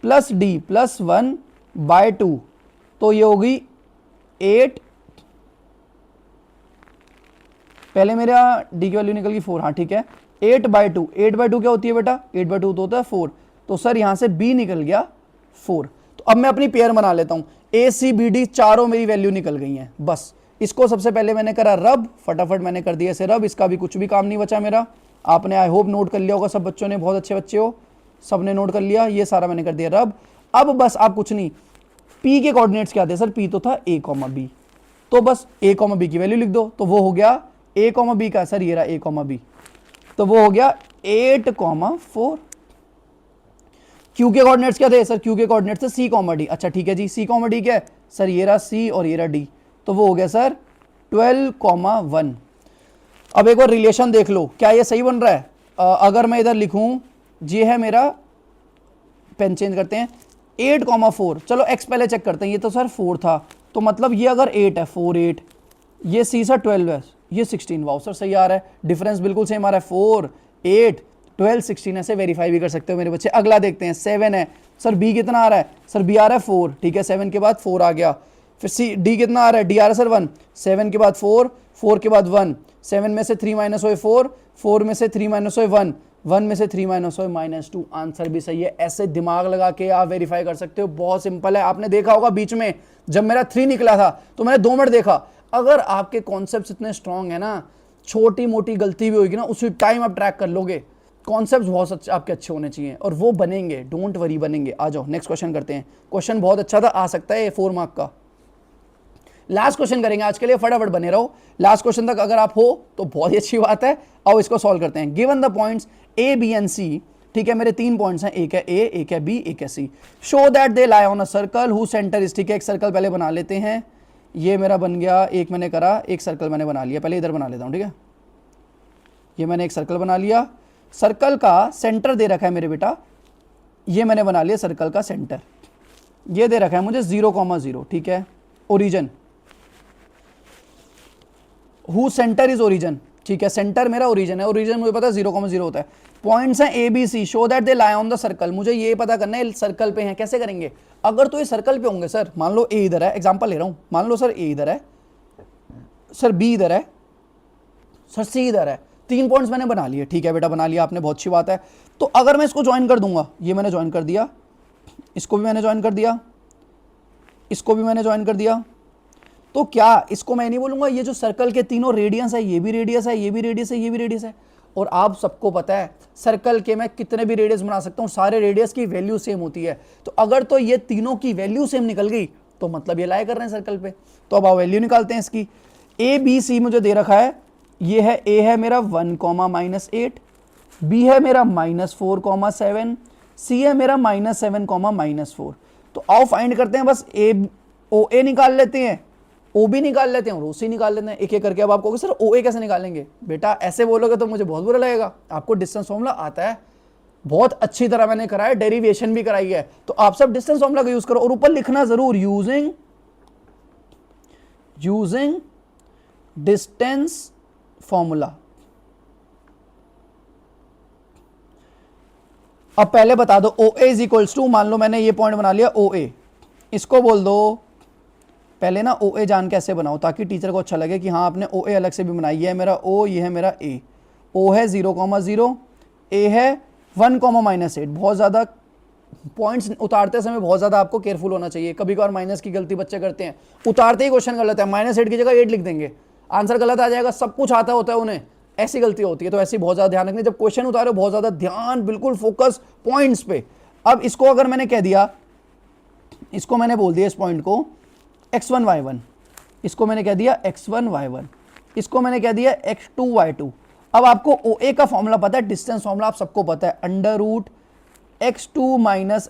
Speaker 1: प्लस डी प्लस 1 बाय 2, तो ये होगी 8, पहले मेरा d की वैल्यू निकल गई 4, हाँ ठीक है, 8 बाई 2, 8 बाई 2 क्या होती है बेटा, 8 बाई 2 तो होता है 4, तो सर यहां से b निकल गया 4। तो अब मैं अपनी पेयर बना लेता हूं, a c b d चारों मेरी वैल्यू निकल गई हैं, बस इसको सबसे पहले मैंने करा रब, फटाफट मैंने कर दिया इसे रब, इसका भी कुछ भी काम नहीं बचा मेरा, आपने आई होप नोट कर लिया होगा, सब बच्चों ने, बहुत अच्छे बच्चे हो, सबने नोट कर लिया, ये सारा मैंने कर दिया रब। अब बस आप कुछ नहीं, p के कोऑर्डिनेट्स क्या थे सर, p तो था a, b, तो बस a, b की वैल्यू लिख दो, तो वो हो गया a, b का, सर ये रहा a, b, तो वो हो गया 8, 4। Q के कोऑर्डिनेट्स क्या थे सर, Q के कोऑर्डिनेट्स थे C, D, अच्छा ठीक है जी, C, D क्या है सर, ये रहा C और ये रहा D, तो वो हो गया सर 12, 1। अब एक और रिलेशन देख लो, क्या ये सही बन रहा है, अगर मैं इधर लिखूं, ये है मेरा, पेन चेंज करते हैं, 8, 4, चलो x पहले चेक करते हैं, ये तो सर 4 था, तो मतलब ये अगर 8 है, 4, 8, ये C सर 12 है, ये 16, वाओ सर सही आ रहा है, डिफरेंस बिल्कुल सेम आ रहा है, 4, 8, 12, 16, ऐसे वेरीफाई भी कर सकते हो मेरे बच्चे। अगला देखते हैं, 7 है सर, b कितना आ रहा है सर, b आ रहा है 4, ठीक है, 7 के बाद 4 आ गया, फिर c d कितना आ रहा है, d आ रहा है सर 1, 7 के बाद 4, 4 के बाद 1, 7 में से 3 माइनस हुए 4, 4 में से 3 माइनस हुए 1, 1 में से 3 माइनस हुए -2, आंसर भी सही है। ऐसे दिमाग लगा के आप वेरीफाई कर सकते हो, बहुत सिंपल है। आपने देखा होगा बीच में जब मेरा 3 निकला था तो मैंने 2 मिनट देखा, अगर आपके कॉन्सेप्ट इतने स्ट्रांग है ना, छोटी मोटी गलती भी होगी ना, उसी टाइम आप ट्रैक कर लोगे। कॉन्सेप्ट बहुत आपके अच्छे होने चाहिए और वो बनेंगे, डोंट वरी, बनेंगे। आ जाओ नेक्स्ट क्वेश्चन करते हैं। क्वेश्चन बहुत अच्छा था, आ सकता है 4 मार्क का। लास्ट क्वेश्चन करेंगे आज के लिए, फटाफट बने रहो, लास्ट क्वेश्चन तक अगर आप हो तो बहुत ही अच्छी बात है। आओ इसको सॉल्व करते हैं। Given the points A, B and C, ठीक है, मेरे 3 पॉइंट्स हैं, एक है ए, एक है बी, एक है C. Show that they lie on a circle who centre is, ठीक है, एक सर्कल पहले बना लेते हैं। ये मेरा बन गया, एक मैंने करा, एक सर्कल मैंने बना लिया, पहले इधर बना लेता हूँ, ठीक है। ये मैंने एक सर्कल बना लिया, सर्कल का सेंटर दे रखा है मेरे बेटा, ये मैंने बना लिया सर्कल का सेंटर, ये दे रखा है मुझे 0,0, ठीक है। Origin, who centre is origin, ठीक है, सेंटर मेरा ओरिजिन है, ओरिजिन मुझे पता है 0,0 होता है। पॉइंट्स हैं A B C, show that they lie on the circle, मुझे ये पता करना है सर्कल पे हैं। कैसे करेंगे, अगर तो ये सर्कल पे होंगे सर, मान लो ए इधर है, एग्जांपल ले रहा हूं, मान लो सर ए इधर है, सर बी इधर है, सर सी इधर है, 3 पॉइंट्स मैंने बना लिए, ठीक है बेटा, बना लिया आपने, बहुत अच्छी बात है। तो अगर मैं इसको ज्वाइन कर दूंगा, ये मैंने ज्वाइन कर दिया, इसको भी मैंने ज्वाइन कर दिया, इसको भी मैंने ज्वाइन कर दिया, तो क्या इसको मैं नहीं बोलूंगा ये जो सर्कल के तीनों रेडियस है, ये भी रेडियस है, ये भी रेडियस है, ये भी रेडियस है। और आप सबको पता है सर्कल के मैं कितने भी रेडियस बना सकता हूँ, सारे रेडियस की वैल्यू सेम होती है। तो अगर तो ये तीनों की वैल्यू सेम निकल गई तो मतलब ये लाया कर रहे हैं सर्कल पे। तो अब आप वैल्यू निकालते हैं इसकी। ए बी सी मुझे दे रखा है, ये है ए है मेरा 1,-8, बी है मेरा -4,7, सी है मेरा -7,-4। तो आओ फाइंड करते हैं, बस ए ओ ए निकाल लेते हैं, ओ बी निकाल लेते हैं और ओ सी निकाल लेते हैं एक एक करके। अब आप कहोगे सर ओ ए कैसे निकालेंगे? बेटा ऐसे बोलोगे तो मुझे बहुत बुरा लगेगा। आपको डिस्टेंस फॉर्मूला आता है, बहुत अच्छी तरह मैंने कराया, डेरिवेशन भी कराई है, तो आप सब डिस्टेंस फॉर्मूला का यूज करो और ऊपर लिखना जरूर यूजिंग डिस्टेंस फॉर्मूला। अब पहले बता दो ओ ए इज इक्वल्स टू, मान लो मैंने ये पॉइंट बना लिया ओ ए, इसको बोल दो पहले ना ओ ए जान कैसे बनाओ ताकि टीचर को अच्छा लगे कि हाँ आपने ओ ए अलग से भी बनाई है। मेरा ओ, ये है मेरा ए, ओ है 0,0, ए है 1,-8। बहुत ज़्यादा पॉइंट्स उतारते समय बहुत ज़्यादा आपको केयरफुल होना चाहिए। कभी कभार माइनस की गलती बच्चे करते हैं, उतारते ही क्वेश्चन गलत है, -8 की जगह 8 लिख देंगे, आंसर गलत आ जाएगा। सब कुछ आता होता है उन्हें, ऐसी गलती होती है। तो ऐसी बहुत ज़्यादा ध्यान रखनी, जब क्वेश्चन उतारो बहुत ज़्यादा ध्यान, बिल्कुल फोकस पॉइंट्स पे। अब इसको अगर मैंने कह दिया, इसको मैंने बोल दिया इस पॉइंट को x1 y1, इसको मैंने कह दिया x1 y1, इसको मैंने कह दिया x2 y2। अब आपको OA का फॉर्मूला पता है, डिस्टेंस फॉर्मूला आप सबको पता है, √x2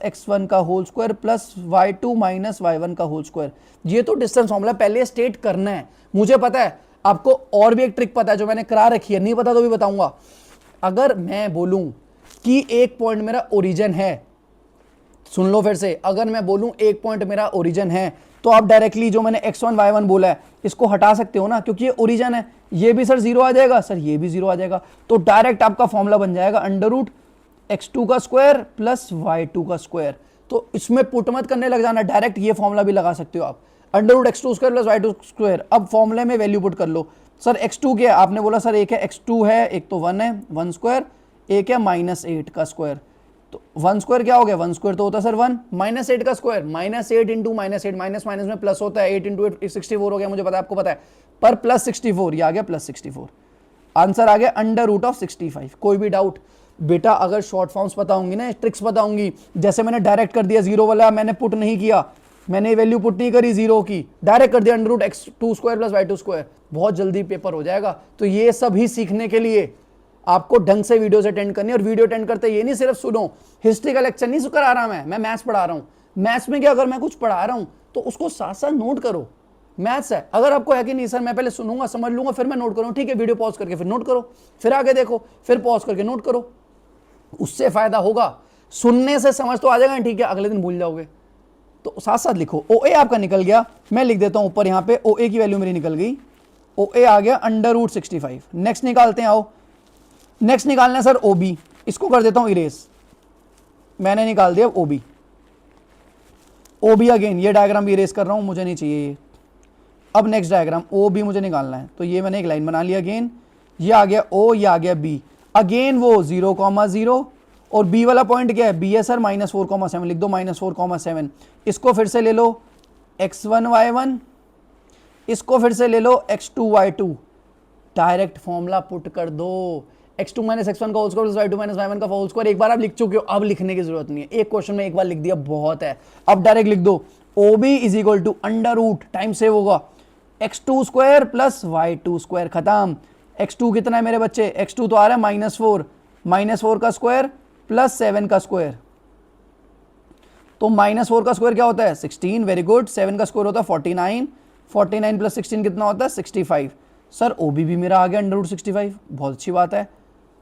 Speaker 1: - x1 का whole square plus y2 - y1 का होल स्क्वायर। ये तो डिस्टेंस फॉर्मूला पहले स्टेट करना है। मुझे पता है आपको और भी एक ट्रिक पता है जो मैंने करा रखी है, नहीं पता तो भी बताऊंगा। अगर मैं बोलूं कि एक पॉइंट मेरा ओरिजिन है, सुन लो फिर से, अगर मैं बोलूं एक पॉइंट मेरा ओरिजिन है तो आप डायरेक्टली जो मैंने x1 y1 बोला है इसको हटा सकते हो ना, क्योंकि ये ओरिजिन है। ये भी सर 0 आ जाएगा, सर ये भी 0 आ जाएगा। तो डायरेक्ट आपका फॉर्मूला बन जाएगा √x2 का स्क्वायर प्लस y2 का स्क्वायर। तो इसमें पुट मत करने लग जाना, डायरेक्ट ये फॉर्मूला भी लगा सकते हो आप, √x2 square plus y2 square. अब फॉर्मूले में वैल्यू पुट कर लो। सर x2 क्या है? आपने बोला सर एक है x2 है, एक तो 1 है 1 स्क्वायर, एक है -8 का स्क्वायर। तो 1 स्क्वायर क्या हो गया? 1 स्क्वायर तो होता है सर 1, -8 का स्क्वायर, -8 इंटू -8, माइनस माइनस में प्लस होता है, 8 इंटू 8 64 हो गया, मुझे पता है आपको पता है, पर +64 ये आ गया +64। आंसर आ गया √65। कोई भी डाउट? बेटा अगर शॉर्ट फॉर्म्स पता होंगी ना, ट्रिक्स पता होंगी, जैसे मैंने डायरेक्ट कर दिया 0 वाला, मैंने पुट नहीं किया, मैंने वैल्यू पुट नहीं करी 0 की, डायरेक्ट कर दिया √x2 square plus y2 square, बहुत जल्दी पेपर हो जाएगा। तो ये सभी सीखने के लिए आपको ढंग से वीडियोस अटेंड करनी है। और वीडियो अटेंड करते ये नहीं सिर्फ सुनो, हिस्ट्री का लेक्चर नहीं करा रहा मैं मैथ्स पढ़ा रहा हूँ। मैथ्स में क्या, अगर मैं कुछ पढ़ा रहा हूँ तो उसको साथ साथ नोट करो। मैथ्स है, अगर आपको है कि नहीं सर मैं पहले सुनूंगा समझ लूंगा फिर मैं नोट करूँ, ठीक है, वीडियो पॉज करके फिर नोट करो, फिर आगे देखो, फिर पॉज करके नोट करो, उससे फायदा होगा। सुनने से समझ तो आ जाएगा, ठीक है, अगले दिन भूल जाओगे। तो साथ साथ लिखो। OA आपका निकल गया, मैं लिख देता हूं ऊपर यहाँ पे, OA की वैल्यू मेरी निकल गई, OA आ गया √65। नेक्स्ट निकालते हैं, आओ नेक्स्ट निकालना है सर OB, इसको कर देता हूं इरेज, मैंने निकाल दिया OB। OB अगेन ये डायग्राम भी इरेज कर रहा हूं, मुझे नहीं चाहिए ये। अब नेक्स्ट डायग्राम OB मुझे निकालना है, तो ये मैंने एक लाइन बना लिया अगेन, ये आ गया O, ये आ गया B, अगेन वो 0,0 और B वाला पॉइंट क्या है? B है सर -4,7, लिख दो -4,7। इसको फिर से ले लो x1 y1, इसको फिर से ले लो x2 y2, direct formula put कर दो, x2 - x1 का whole square plus y2 - y1 का होल स्क्वायर। एक बार आप लिख चुके हो, अब लिखने की जरूरत नहीं है, एक क्वेश्चन में एक बार लिख दिया बहुत है। अब डायरेक्ट लिख दो OB is equal to √ time save होगा x2 square plus y2 square, खत्म। x2 कितना है मेरे बच्चे? x2 तो आ रहा है -4 का स्क्वायर प्लस 7 का स्क्वायर, तो -4 का स्क्वायर क्या होता है? 16, वेरी गुड। 7 का स्क्वायर होता है 49, 49 प्लस 16 कितना होता है? 65। सर OB भी मेरा आ गया √65, बहुत अच्छी बात है।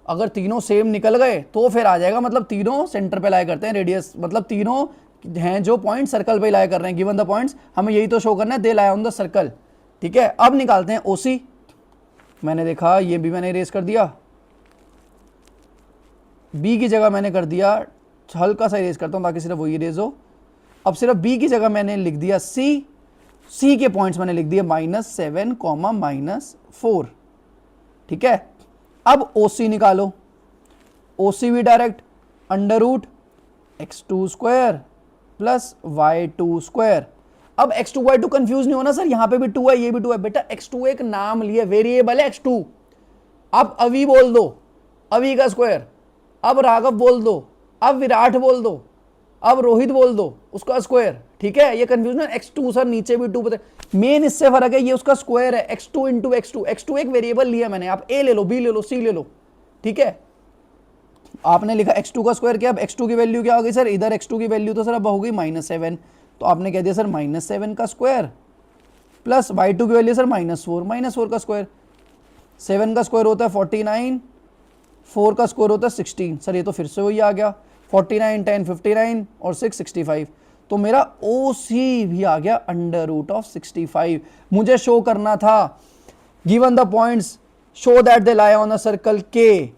Speaker 1: अगर तीनों सेम निकल गए तो फिर आ जाएगा, मतलब तीनों सेंटर पे लाया करते हैं रेडियस, मतलब तीनों हैं जो पॉइंट सर्कल पे लाया कर रहे हैं, गिवन द पॉइंट्स, हमें यही तो शो करना है, दे लाया ऑन द सर्कल, ठीक है। अब निकालते हैं OC, मैंने देखा ये भी मैंने इरेज कर दिया, B की जगह मैंने कर दिया, हल्का सा इरेज करता हूं ताकि सिर्फ वही इरेज हो। अब सिर्फ B की जगह मैंने लिख दिया C के पॉइंट्स मैंने लिख दिया -7, -4, ठीक है। अब OC निकालो, OC भी direct √x2 square plus y2 square. अब x2 y2 कंफ्यूज नहीं होना सर, यहां पे भी 2 है, ये भी 2 है, बेटा x2 एक नाम लिए, वेरिएबल है x2, आप अभी बोल दो अब ई का स्क्वायर, अब राघव बोल दो, अब विराट बोल दो, अब रोहित बोल दो, उसका स्क्वायर। ठीक है, ये कंफ्यूजन x2 सर नीचे भी 2 मेन इससे फर्क है, ये उसका स्क्वायर है x2 इंटू x2। x2 एक वेरिएबल लिया मैंने, आप a ले लो, b ले लो, c ले लो। ठीक है, आपने लिखा x2 का स्क्वायर, क्या अब x2 की वैल्यू क्या हो गई सर, इधर x2 की वैल्यू तो सर अब हो गई -7, तो आपने कह दिया सर -7 का स्क्वायर प्लस y2 की वैल्यू सर -4 का स्क्वायर। 7 का स्क्वायर होता है 49, 4 का स्क्वायर होता है 16। सर ये तो फिर से वही आ गया, 49 10 59 और 6 65। तो मेरा OC भी आ गया √65। मुझे शो करना था given the points show that they lie on a circle के,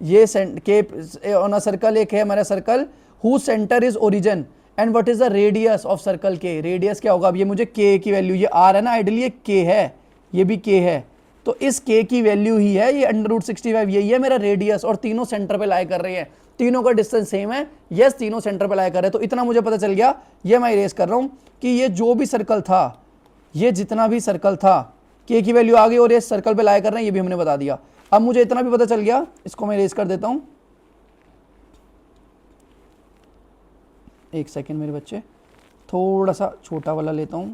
Speaker 1: ये के ऑन अ सर्कल एक है हमारा circle who centre is origin and what is the radius of circle के। रेडियस क्या होगा, अब ये मुझे के की वैल्यू, ये आर है ना, आइडियली ये के है, ये भी के है, तो इस के की वैल्यू ही है ये √65, यही है मेरा रेडियस। और तीनों सेंटर पे लाई कर रही है, तीनों का डिस्टेंस सेम है, यस तीनों सेंटर पे लाई कर रहे हैं। तो इतना मुझे पता चल गया, ये मैं इरेज कर रहा हूं कि ये जो भी सर्कल था, ये जितना भी सर्कल था, के की वैल्यू आ गई और ये सर्कल पे लाई कर रहे हैं, ये भी हमने बता दिया। अब मुझे इतना भी पता चल गया, इसको मैं इरेज कर देता हूं, एक सेकेंड मेरे बच्चे, थोड़ा सा छोटा वाला लेता हूं।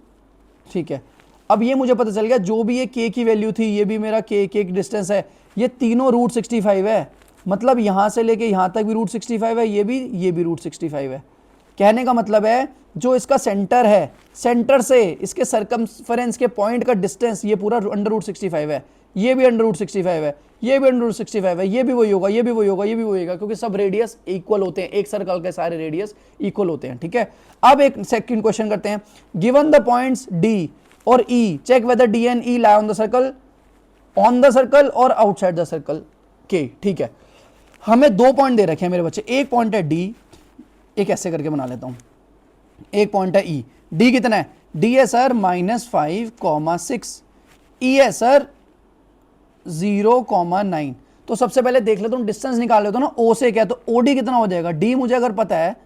Speaker 1: ठीक है, अब ये मुझे पता चल गया, जो भी ये के की वैल्यू थी, ये भी मेरा के डिस्टेंस है, ये तीनों √65 है, मतलब यहां से लेके यहां तक भी √65 है, ये भी √65 है। कहने का मतलब है जो इसका सेंटर है, सेंटर से इसके सरकमफेरेंस के पॉइंट का डिस्टेंस, ये पूरा √65 है, ये भी √65 है, ये भी √65 है, ये भी वही होगा, ये भी वही होगा, ये भी वही होगा, क्योंकि सब रेडियस इक्वल होते हैं, एक सर्कल के सारे रेडियस इक्वल होते हैं। ठीक है, अब एक सेकंड क्वेश्चन करते हैं, गिवन द पॉइंट्स डी और E, check whether D and E lie on the circle और आउटसाइड द सर्कल के। ठीक है, हमें 2 पॉइंट दे रखे हैं मेरे बच्चे, एक पॉइंट है डी, एक ऐसे करके बना लेता हूं, एक पॉइंट है ई। डी कितना है, डी है सर -5,6, ई है सर 0,9। तो सबसे पहले देख लेता हूं, डिस्टेंस निकाल लेता हूं ना ओ से क्या, तो ओडी कितना हो जाएगा, डी मुझे अगर पता है,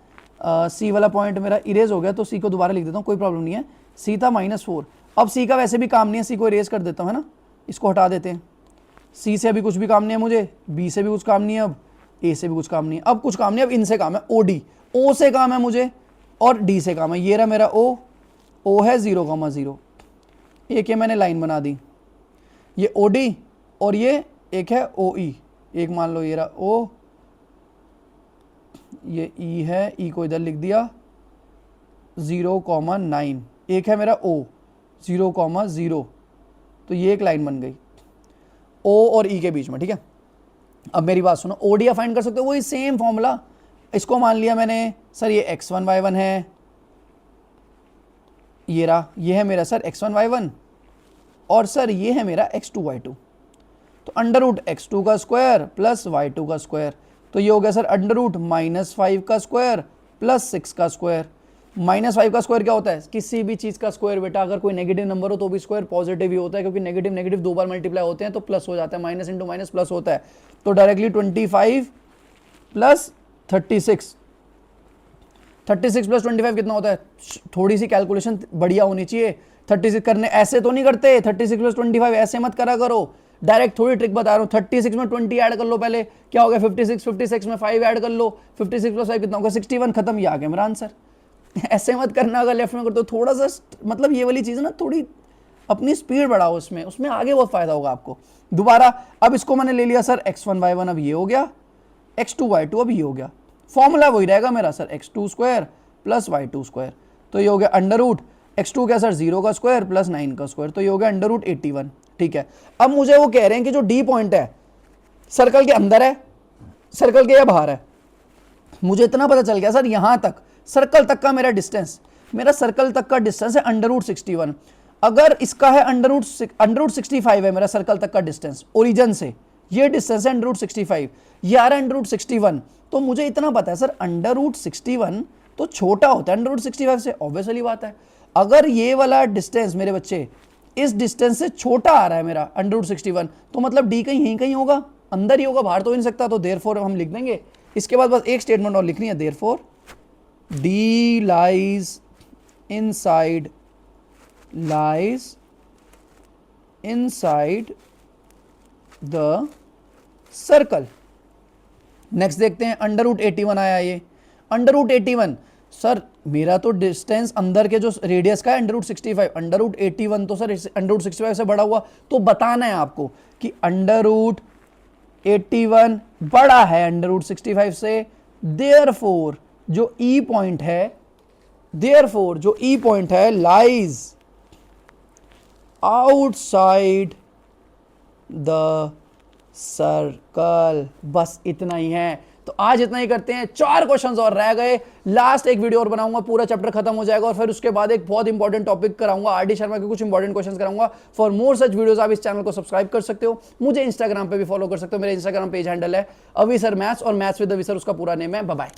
Speaker 1: सी वाला पॉइंट मेरा इरेज हो गया, तो सी को दोबारा लिख देता हूं, कोई प्रॉब्लम नहीं है। सी था -4, अब सी का वैसे भी काम नहीं है, सी को इरेज कर देता हूं, है ना, इसको हटा देते हैं। सी से अभी कुछ भी काम नहीं है मुझे, बी से भी कुछ काम नहीं है, अब ए से भी कुछ काम नहीं है, अब कुछ काम नहीं है, अब इनसे काम है, ओडी, ओ से काम है मुझे और डी से काम है। ये रहा मेरा ओ है 0,0, एक ये मैंने लाइन बना दी, ये ओडी और ये एक है ओ ई, एक मान लो ये रहा ओ, ये ई है, ई को इधर लिख दिया 0,9, एक है मेरा ओ 0,0, तो ये एक लाइन बन गई ओ और ई के बीच में। ठीक है, अब मेरी बात सुनो, ओडी फाइंड कर सकते हो, वही सेम फॉर्मूला, इसको मान लिया मैंने सर ये x1 y1 है, ये रहा, ये है मेरा सर x1 y1 और सर ये है मेरा x2 y2, तो √x2 का स्क्वायर प्लस y2 का स्क्वायर, तो ये हो गया सर √-5 का स्क्वायर प्लस 6 का स्क्वायर। -5 का स्क्वायर क्या होता है, किसी भी चीज का स्क्वायर बेटा, अगर कोई नेगेटिव नंबर हो तो भी स्क्वायर पॉजिटिव ही होता है, क्योंकि नेगेटिव नेगेटिव 2 बार मल्टीप्लाई होते हैं तो प्लस हो जाता है, माइनस इंटू माइनस प्लस होता है। तो डायरेक्टली 25 प्लस 36, 36 प्लस 25 कितना होता है, थोड़ी सी कैलकुलेशन बढ़िया होनी चाहिए, 36 करने ऐसे तो नहीं करते, 36 प्लस 25 ऐसे मत करा करो, डायरेक्ट थोड़ी ट्रिक बता रहा हूँ। 36 में 20 ऐड कर लो, पहले क्या हो गया 56, 56 में 5 ऐड कर लो, 56 प्लस 5 कितना होगा 61, खत्म, ये आ गया मेरा आंसर। ऐसे मत करना, अगर लेफ्ट में करते हो थोड़ा सा, मतलब ये वाली चीज़ ना थोड़ी अपनी स्पीड बढ़ाओ, उसमें आगे बहुत फायदा होगा आपको। दोबारा अब इसको मैंने ले लिया सर x1 y1, अब ये हो गया, x2 y2 अब ये हो गया, फॉर्मूला वही रहेगा मेरा sir x2 square plus y2 square, तो ये हो गया x2 क्या सर 0 का स्क्वायर प्लस 9 का स्क्वायर, तो ये हो गया √81। ठीक है, अब मुझे वो कह रहे हैं कि जो डी पॉइंट है सर्कल के अंदर है, सर्कल के या बाहर है। मुझे इतना पता चल गया सर, यहां तक सर्कल तक का मेरा डिस्टेंस, मेरा सर्कल तक का डिस्टेंस है √61, अगर इसका है √65 है मेरा सर्कल तक का डिस्टेंस ओरिजिन से, ये डिस्टेंस है √65, ये आ रहा है √61, तो मुझे इतना पता है सर √61 तो छोटा होता है √65 से, ऑब्वियसली बात है। अगर ये वाला डिस्टेंस मेरे बच्चे इस डिस्टेंस से छोटा आ रहा है मेरा √61, तो मतलब डी कहीं यहीं कहीं होगा, अंदर ही होगा, बाहर तो नहीं सकता, तो देयरफॉर हम लिख देंगे। इसके बाद बस एक स्टेटमेंट और लिखनी है, therefore D lies inside the circle. Next देखते हैं, अंडर रूट 81 आया ये। अंडर रूट 81 सर मेरा तो डिस्टेंस अंदर के जो रेडियस का है अंडर रूट 65, अंडर रूट 81 तो सर अंडर रूट 65 से बड़ा हुआ, तो बताना है आपको कि अंडर रूट 81 बड़ा है अंडर रूट 65 से, देयरफॉर जो ई पॉइंट है लाइज आउटसाइड द सर्कल। बस इतना ही है। तो आज इतना ही करते हैं, 4 क्वेश्चंस और रह गए, लास्ट एक वीडियो और बनाऊंगा, पूरा चैप्टर खत्म हो जाएगा और फिर उसके बाद एक बहुत इंपॉर्टेंट टॉपिक कराऊंगा, आरडी शर्मा के कुछ इंपॉर्टेंट क्वेश्चंस कराऊंगा। फॉर मोर सच वीडियोस आप इस चैनल को सब्सक्राइब कर सकते हो, मुझे इंस्टाग्राम पे भी फॉलो कर सकते हो, मेरे इंस्टाग्राम पेज हैंडल है अविसर मैथ्स और मैथ्स विद अविसर उसका पूरा नेम है। Bye bye.